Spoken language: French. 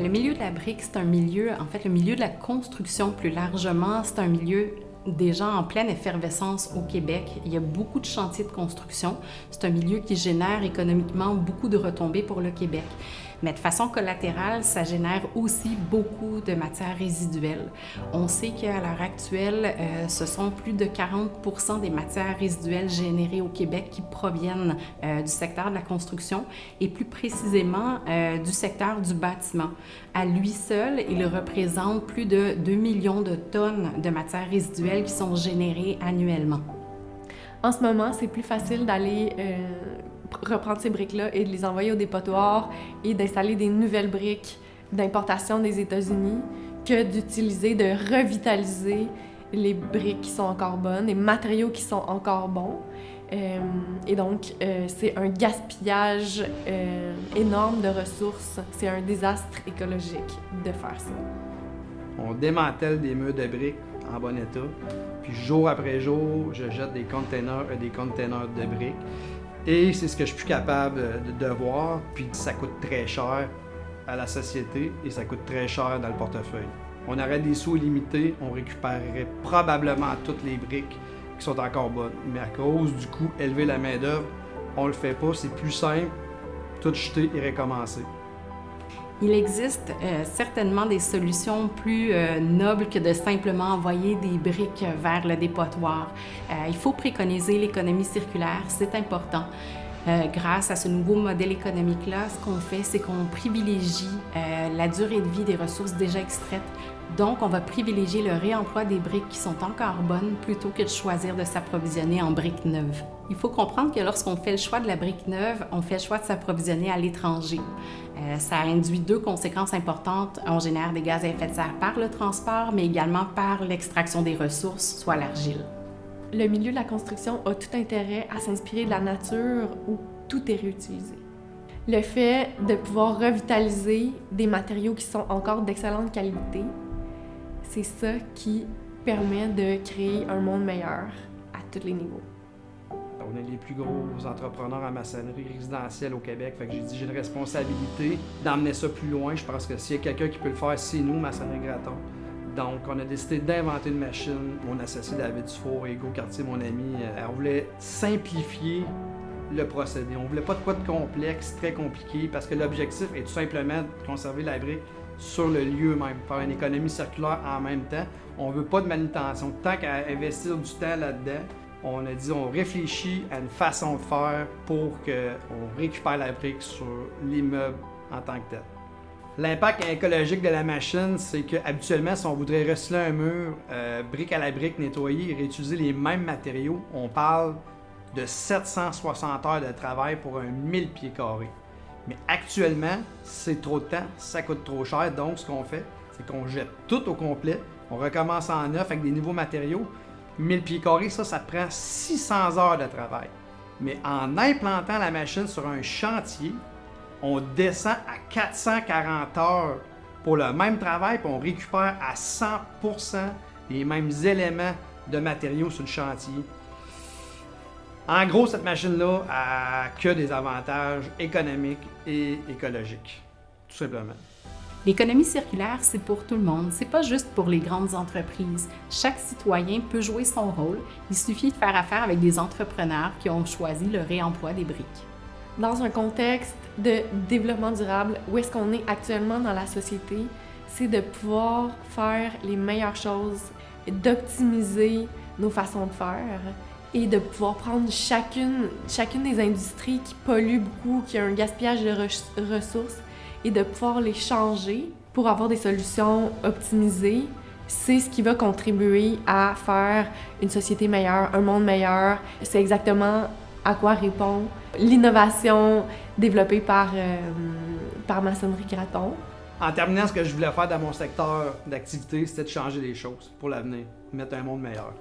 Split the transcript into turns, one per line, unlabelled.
Le milieu de la brique, c'est un milieu, en fait, le milieu de la construction plus largement, c'est un milieu déjà en pleine effervescence au Québec. Il y a beaucoup de chantiers de construction. C'est un milieu qui génère économiquement beaucoup de retombées pour le Québec. Mais de façon collatérale, ça génère aussi beaucoup de matières résiduelles. On sait qu'à l'heure actuelle, ce sont plus de 40% des matières résiduelles générées au Québec qui proviennent du secteur de la construction et plus précisément du secteur du bâtiment. À lui seul, il représente plus de 2 millions de tonnes de matières résiduelles qui sont générées annuellement.
En ce moment, c'est plus facile d'aller reprendre ces briques-là et de les envoyer au dépotoir et d'installer des nouvelles briques d'importation des États-Unis que d'utiliser, de revitaliser les briques qui sont encore bonnes, les matériaux qui sont encore bons. Et donc, c'est un gaspillage énorme de ressources. C'est un désastre écologique de faire ça.
On démantèle des murs de briques en bon état, puis jour après jour, je jette des containers de briques. Et c'est ce que je suis plus capable de voir, puis ça coûte très cher à la société et ça coûte très cher dans le portefeuille. On aurait des sous illimités, on récupérerait probablement toutes les briques qui sont encore bonnes. Mais à cause du coût élevé de la main-d'œuvre, on le fait pas, c'est plus simple, tout jeter et recommencer.
Il existe certainement des solutions plus nobles que de simplement envoyer des briques vers le dépotoir. Il faut préconiser l'économie circulaire, c'est important. Grâce à ce nouveau modèle économique-là, ce qu'on fait, c'est qu'on privilégie la durée de vie des ressources déjà extraites. Donc, on va privilégier le réemploi des briques qui sont encore bonnes plutôt que de choisir de s'approvisionner en briques neuves. Il faut comprendre que lorsqu'on fait le choix de la brique neuve, on fait le choix de s'approvisionner à l'étranger. Ça induit deux conséquences importantes. On génère des gaz à effet de serre par le transport, mais également par l'extraction des ressources, soit l'argile.
Le milieu de la construction a tout intérêt à s'inspirer de la nature où tout est réutilisé. Le fait de pouvoir revitaliser des matériaux qui sont encore d'excellente qualité, c'est ça qui permet de créer un monde meilleur à tous les niveaux.
On est les plus gros entrepreneurs en maçonnerie résidentielle au Québec. Fait que j'ai une responsabilité d'emmener ça plus loin. Je pense que s'il y a quelqu'un qui peut le faire, c'est nous, Maçonnerie Graton. Donc, on a décidé d'inventer une machine. Mon associé David Dufour et Hugo Cartier, mon ami, on voulait simplifier le procédé. On voulait pas de quoi de complexe, très compliqué, parce que l'objectif est tout simplement de conserver la brique sur le lieu même, faire une économie circulaire en même temps. On veut pas de manutention. Tant qu'à investir du temps là-dedans, on a dit on réfléchit à une façon de faire pour qu'on récupère la brique sur l'immeuble en tant que tel. L'impact écologique de la machine, c'est qu'habituellement, si on voudrait recycler un mur, brique à la brique, nettoyer et réutiliser les mêmes matériaux, on parle de 760 heures de travail pour un 1000 pieds carrés. Mais actuellement, c'est trop de temps, ça coûte trop cher, donc ce qu'on fait, c'est qu'on jette tout au complet, on recommence en neuf avec des nouveaux matériaux. 1000 pieds carrés, ça prend 600 heures de travail. Mais en implantant la machine sur un chantier, on descend à 440 heures pour le même travail, puis on récupère à 100% les mêmes éléments de matériaux sur le chantier. En gros, cette machine-là a que des avantages économiques et écologiques, tout simplement.
L'économie circulaire, c'est pour tout le monde. C'est pas juste pour les grandes entreprises. Chaque citoyen peut jouer son rôle. Il suffit de faire affaire avec des entrepreneurs qui ont choisi le réemploi des briques.
Dans un contexte de développement durable, où est-ce qu'on est actuellement dans la société, c'est de pouvoir faire les meilleures choses, d'optimiser nos façons de faire et de pouvoir prendre chacune des industries qui polluent beaucoup, qui a un gaspillage de ressources, et de pouvoir les changer pour avoir des solutions optimisées. C'est ce qui va contribuer à faire une société meilleure, un monde meilleur. C'est exactement à quoi répond l'innovation développée par Maçonnerie Graton.
En terminant, ce que je voulais faire dans mon secteur d'activité, c'était de changer les choses pour l'avenir, mettre un monde meilleur.